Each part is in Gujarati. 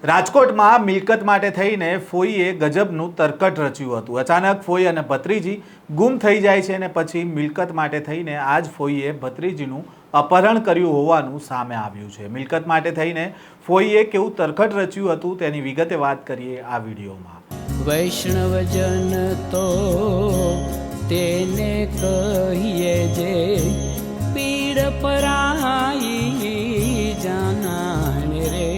રાજકોટમાં મિલકત માટે થઈને ફોઈએ ગજબનું તરકટ રચ્યું હતું। અચાનક ફોઈ અને ભત્રીજી ગુમ થઈ જાય છે અને પછી મિલકત માટે થઈને આ જ ફોઈએ ભત્રીજીનું અપહરણ કર્યું હોવાનું સામે આવ્યું છે। મિલકત માટે થઈને ફોઈએ કેવું તરકટ રચ્યું હતું તેની વિગતે વાત કરીએ આ વિડીયોમાં। વૈષ્ણવજન તો તેને કહીએ જે પીડ પરાઈ જાનાને રે।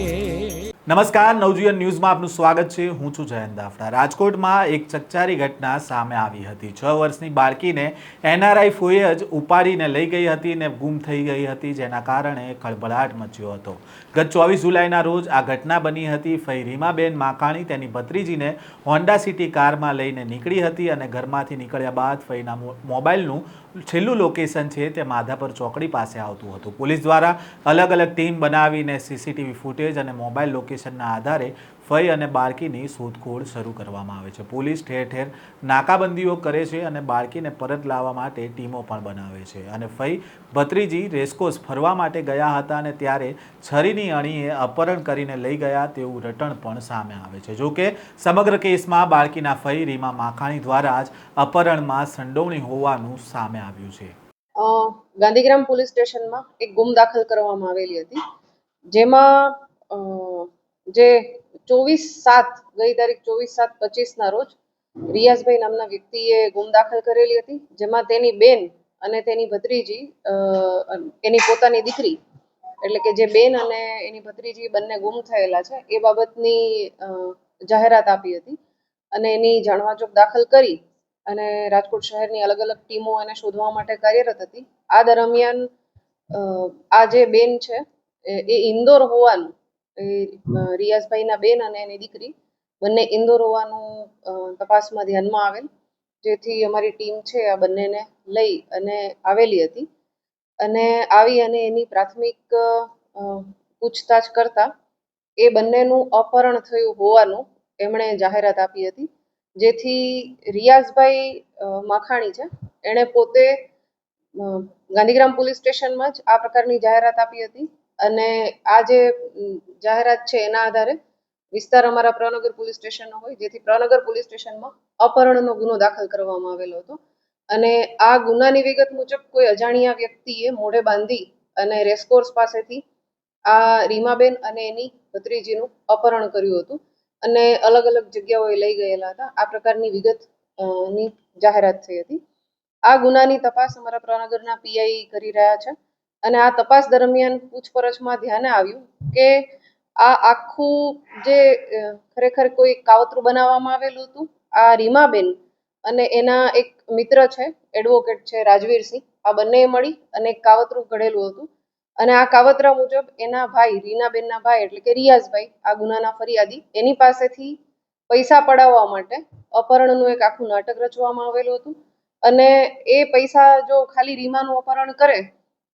નમસ્કાર, નવજીવન ન્યૂઝમાં આપનું સ્વાગત છે। હું છું જયંત દાફડા। રાજકોટમાં એક ચકચારી ઘટના સામે આવી હતી। 6 વર્ષની બાળકીને એનઆરઆઈ ફોઈએ જ ઉપાડીને લઈ ગઈ હતી અને ગુમ થઈ ગઈ હતી, જેના કારણે ખળભળાટ મચ્યો હતો। ગત 24 જુલાઈના રોજ આ ઘટના બની હતી। ફઈ રીમાબેન માખાણી તેની ભત્રીજીને હોન્ડા સિટી કારમાં લઈને નીકળી હતી અને ઘરમાંથી નીકળ્યા બાદ ફઈના મોબાઈલનું છેલ્લું લોકેશન છે તે માધાપર ચોકડી પાસે આવતું હતું। પોલીસ દ્વારા અલગ અલગ ટીમ બનાવીને સીસીટીવી ફૂટેજ અને મોબાઈલ લોકેશનના આધારે ફઈ અને બાળકીની શોધખોળ શરૂ કરવામાં આવે છે। પોલીસ ઠેર ઠેર નાકાબંધીઓ કરે છે અને બાળકીને પરત લાવવા માટે ટીમો પણ બનાવે છે। અને ફઈ ભત્રીજી રેસકોર્સ ફરવા માટે ગયા હતા અને ત્યારે છરીની અણીએ અપહરણ કરીને લઈ ગયા તેવું રટણ પણ સામે આવે છે। જોકે સમગ્ર કેસમાં બાળકીના ફઈ રીમા માખાણી દ્વારા જ અપહરણમાં સંડોવણી હોવાનું સામે આવ્યું છે। ગાંધીગ્રામ પોલીસ સ્ટેશનમાં એક ગુમ દાખલ કરવામાં આવેલી હતી, જેમાં જે 24/7 ગઈ તારીખ 24/7/25 રોજ રિયાઝભાઈ નામના વ્યક્તિએ ગુમ દાખલ કરેલી હતી, જેમાં તેની બેન અને તેની ભત્રીજી એની પોતાની દીકરી એટલે કે જે બેન અને એની ભત્રીજી બંને ગુમ થયેલા છે એ બાબતની જાહેરાત આપી હતી અને એની જાણવાજોગ દાખલ કરી અને રાજકોટ શહેરની અલગ અલગ ટીમો એને શોધવા માટે કાર્યરત હતી। આ દરમિયાન આ જે બેન છે એ ઇન્દોર હોવાનું, રિયાઝભાઈના બેન અને એની દીકરી બંને ઇન્દોર હોવાનું તપાસમાં ધ્યાનમાં આવેલ, જેથી અમારી ટીમ છે આ બંનેને લઈ અને આવેલી હતી અને આવી અને એની પ્રાથમિક પૂછતાછ કરતા એ બંનેનું અપહરણ થયું હોવાનું એમણે જાહેરાત આપી હતી, જેથી રિયાઝભાઈ માખાણી છે એણે પોતે ગાંધીગ્રામ પોલીસ સ્ટેશનમાં જ આ પ્રકારની જાહેરાત આપી હતી અને આ જે જાહેરાત છે એના આધારે વિસ્તાર અમારા પ્રનગર પોલીસ સ્ટેશનનો હોય, જેથી પ્રનગર પોલીસ સ્ટેશનમાં અપહરણનો ગુનો દાખલ કરવામાં આવેલો હતો અને આ ગુનાની વિગત મુજબ કોઈ અજાણ્યા વ્યક્તિએ મોઢે બાંધી અને રેસકોર્સ પાસેથી આ રીમાબેન અને એની ભત્રીજીનું અપહરણ કર્યું હતું અને અલગ અલગ જગ્યાઓએ લઈ ગયેલા હતા। આ પ્રકારની વિગત ની જાહેરાત થઈ હતી। આ ગુનાની તપાસ અમારા પ્રનગરના પીઆઈ કરી રહ્યા છે અને આ તપાસ દરમિયાન પૂછપરછમાં ધ્યાને આવ્યું કે આ આખું જે ખરેખર કોઈ કાવતરું બનાવવામાં આવેલું હતું। આ રીમાબેન અને એના એક મિત્ર છે, એડવોકેટ છે રાજવીરસિંહ, આ બંને મળી અને એક કાવતરું ઘડેલું હતું અને આ કાવતરા મુજબ એના ભાઈ રીનાબેનના ભાઈ એટલે કે રિયાઝભાઈ, આ ગુનાના ફરિયાદી, એની પાસેથી પૈસા પડાવવા માટે અપહરણનું એક આખું નાટક રચવામાં આવેલું હતું અને એ પૈસા જો ખાલી રીમાનું અપહરણ કરે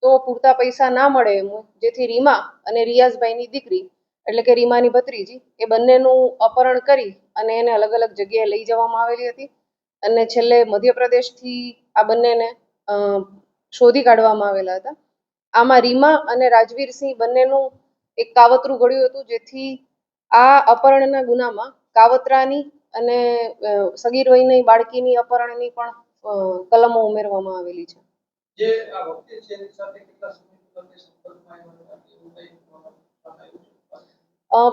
તો પૂરતા પૈસા ના મળે એમ, જેથી રીમા અને રિયાઝભાઈની દીકરી એટલે કે રીમાની ભત્રીજી એ બંનેનું અપહરણ કરી અને એને અલગ અલગ જગ્યાએ લઈ જવામાં આવેલી હતી અને છેલ્લે મધ્યપ્રદેશથી આ બંનેને શોધી કાઢવામાં આવેલા હતા। આમાં રીમા અને રાજવીરસિંહ બંનેનું એક કાવતરું ઘડ્યું હતું, જેથી આ અપહરણના ગુનામાં કાવતરાની અને સગીર વયની બાળકીની અપહરણની પણ કલમો ઉમેરવામાં આવેલી છે।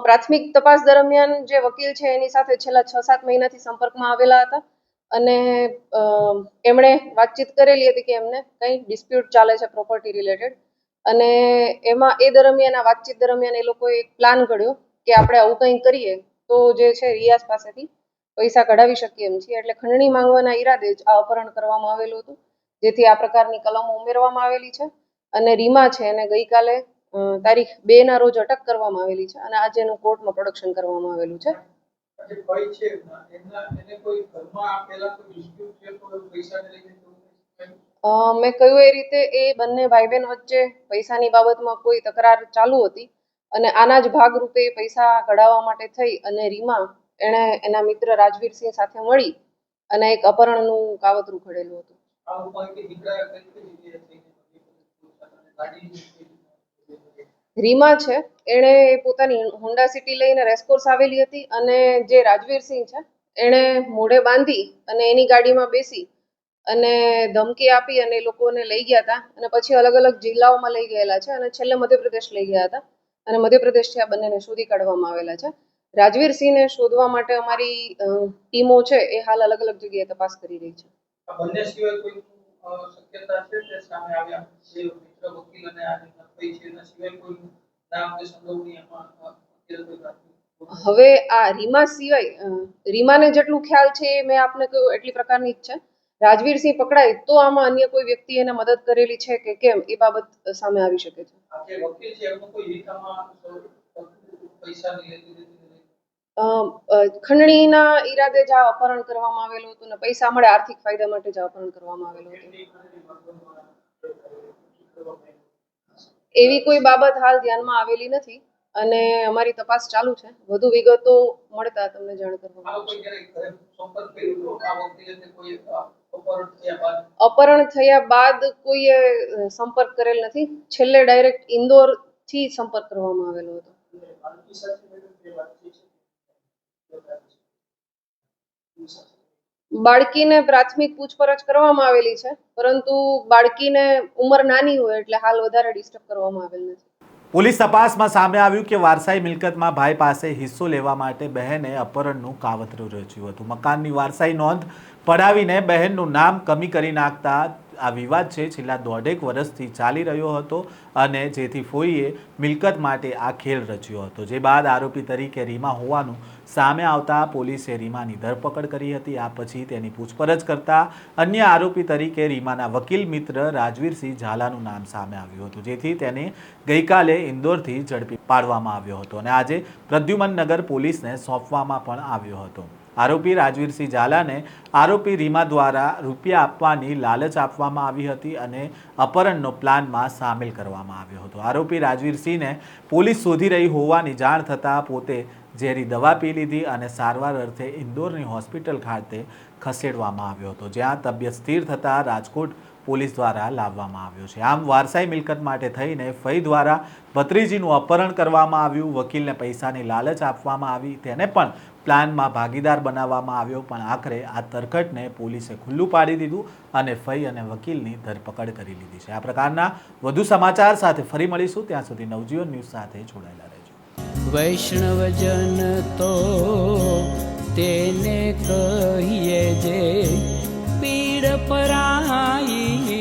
પ્રાથમિક તપાસ દરમિયાન જે વકીલ છે એની સાથે છેલ્લા 6-7 મહિનાથી સંપર્કમાં આવેલા હતા અને એમણે વાતચીત કરેલી હતી કે એમને કંઈ ડિસ્પ્યુટ ચાલે છે પ્રોપર્ટી રિલેટેડ અને એમાં એ દરમિયાન આ વાતચીત દરમિયાન એ લોકોએ એક પ્લાન ઘડ્યો કે આપણે આવું કંઈ કરીએ તો જે છે રિયાઝ પાસેથી પૈસા કઢાવી શકીએ એમ છીએ, એટલે ખંડણી માંગવાના ઈરાદે જ આ અપહરણ કરવામાં આવેલું હતું, જેથી આ પ્રકારની કલમો ઉમેરવામાં આવેલી છે અને રીમા છે એને ગઈકાલે તારીખ 2 રોજ અટક કરવામાં આવેલી છે અને આજે એનું કોર્ટમાં પ્રોડક્શન કરવામાં આવેલું છે। મેં કહ્યું એ રીતે એ બંને ભાઈ બહેન વચ્ચે પૈસાની બાબતમાં કોઈ તકરાર ચાલુ હતી અને આના જ ભાગરૂપે પૈસા કઢાવવા માટે થઈ અને રીમા એણે એના મિત્ર રાજવીરસિંહ સાથે મળી અને એક અપહરણનું કાવતરું ઘડેલું હતું। રીમા છે એણે પોતાની હોન્ડા સિટી લઈને રેસકોર્સ આવેલી હતી અને જે રાજવીરસિંહ છે એણે મોઢે બાંધી અને એની ગાડીમાં બેસી અને ધમકી આપી અને એ લોકોને લઈ ગયા હતા અને પછી અલગ અલગ જિલ્લાઓમાં લઈ ગયેલા છે અને છેલ્લે મધ્યપ્રદેશ લઈ ગયા હતા અને મધ્યપ્રદેશથી આ બંનેને શોધી કાઢવામાં આવેલા છે. રાજવીરસિંહને શોધવા માટે અમારી ટીમો છે એ હાલ અલગ અલગ જગ્યાએ તપાસ કરી રહી છે. બંને સિવાય કોઈ શક્યતા છે કે સામે આવ્યા જે મિત્ર વકીલ અને આ ભાઈ છે એના સિવાય કોઈ નામ કે સંડોવણી આમાં હવે આ રીમા સિવાય રીમાને જેટલું ખ્યાલ છે એ મેં આપને કહ્યું એટલી પ્રકારની જ છે. રાજવીરસિંહ પકડાય તો આમાં અન્ય કોઈ વ્યક્તિ એને મદદ કરેલી છે કે કેમ એ બાબત સામે આવી શકે છે. આ જે વકીલ છે એમનો કોઈ હિતામાં પૈસાની લેતી ખંડણીના ઈરાદે જ આ અપહરણ કરવામાં આવેલું હતું ને પૈસા મળે આર્થિક ફાયદા માટે જ અપહરણ કરવામાં આવેલું હતું. એવી કોઈ બાબત હાલ ધ્યાનમાં આવેલી નથી અને અમારી તપાસ ચાલુ છે. વધુ વિગતો મળતા તમને જાણ કરવામાં આવશે. અપહરણ થયા બાદ કોઈએ સંપર્ક કરેલ નથી. છેલ્લે ડાયરેક્ટ ઇન્દોર થી સંપર્ક કરવામાં આવેલો હતો. બાળકીને પ્રાથમિક પૂછપરછ કરવામાં આવેલી છે પરંતુ બાળકીને ઉંમર નાની હોય એટલે હાલ વધારે ડિસ્ટર્બ કરવામાં આવેલ નથી. પોલીસ તપાસમાં સામે આવ્યું કે વારસાઈ મિલકતમાં ભાઈ પાસે હિસ્સો લેવા માટે બહેને અપહરણનું કાવતરું રચ્યું હતું. મકાનની વારસાઈ નોંધ પડાવીને બહેનનું નામ કમી કરી નાખતા આ વિવાદ છે છેલ્લા 1.5 વર્ષથી ચાલી રહ્યો હતો અને જેથી ફોઈએ મિલકત માટે આ ખેલ રચ્યો હતો. જે બાદ આરોપી તરીકે રીમા હોવાનું સામે આવતા પોલીસે રીમાની ધરપકડ કરી હતી. આ પછી તેની પૂછપરછ કરતા અન્ય આરોપી તરીકે રીમાના વકીલ મિત્ર રાજવીરસિંહ ઝાલાનું નામ સામે આવ્યું હતું, જેથી તેને ગઈકાલે ઇન્દોરથી ઝડપી પાડવામાં આવ્યો હતો અને આજે પ્રદ્યુમનનગર પોલીસને સોંપવામાં પણ આવ્યો હતો. આરોપી રાજવીરસિંહ ઝાલાને આરોપી રીમા દ્વારા રૂપિયા આપવાની લાલચ આપવામાં આવી હતી અને અપહરણનો પ્લાનમાં સામેલ કરવામાં આવ્યો હતો. આરોપી રાજવીરસિંહને પોલીસ શોધી રહી હોવાની જાણ થતાં પોતે ઝેરી દવા પી લીધી અને સારવાર અર્થે ઇન્દોરની હોસ્પિટલ ખાતે ખસેડવામાં આવ્યો હતો, જ્યાં તબિયત સ્થિર થતાં રાજકોટ પોલીસ દ્વારા લાવવામાં આવ્યો છે. આમ વારસાઈ મિલકત માટે થઈને ફઈ દ્વારા ભત્રીજીનું અપહરણ કરવામાં આવ્યું. વકીલને પૈસાની લાલચ આપવામાં આવી, તેને પણ પ્લાનમાં ભાગીદાર બનાવવામાં આવ્યો, પણ આખરે આ તરકટને પોલીસે ખુલ્લું પાડી દીધું અને ફઈ અને વકીલની ધરપકડ કરી લીધી છે. આ પ્રકારના વધુ સમાચાર સાથે ફરી મળીશું. ત્યાં સુધી નવજીવન ન્યૂઝ સાથે જોડાયેલા રહેજો. વૈષ્ણવજન તો તેને કહીએ જે પીડ પરાઈ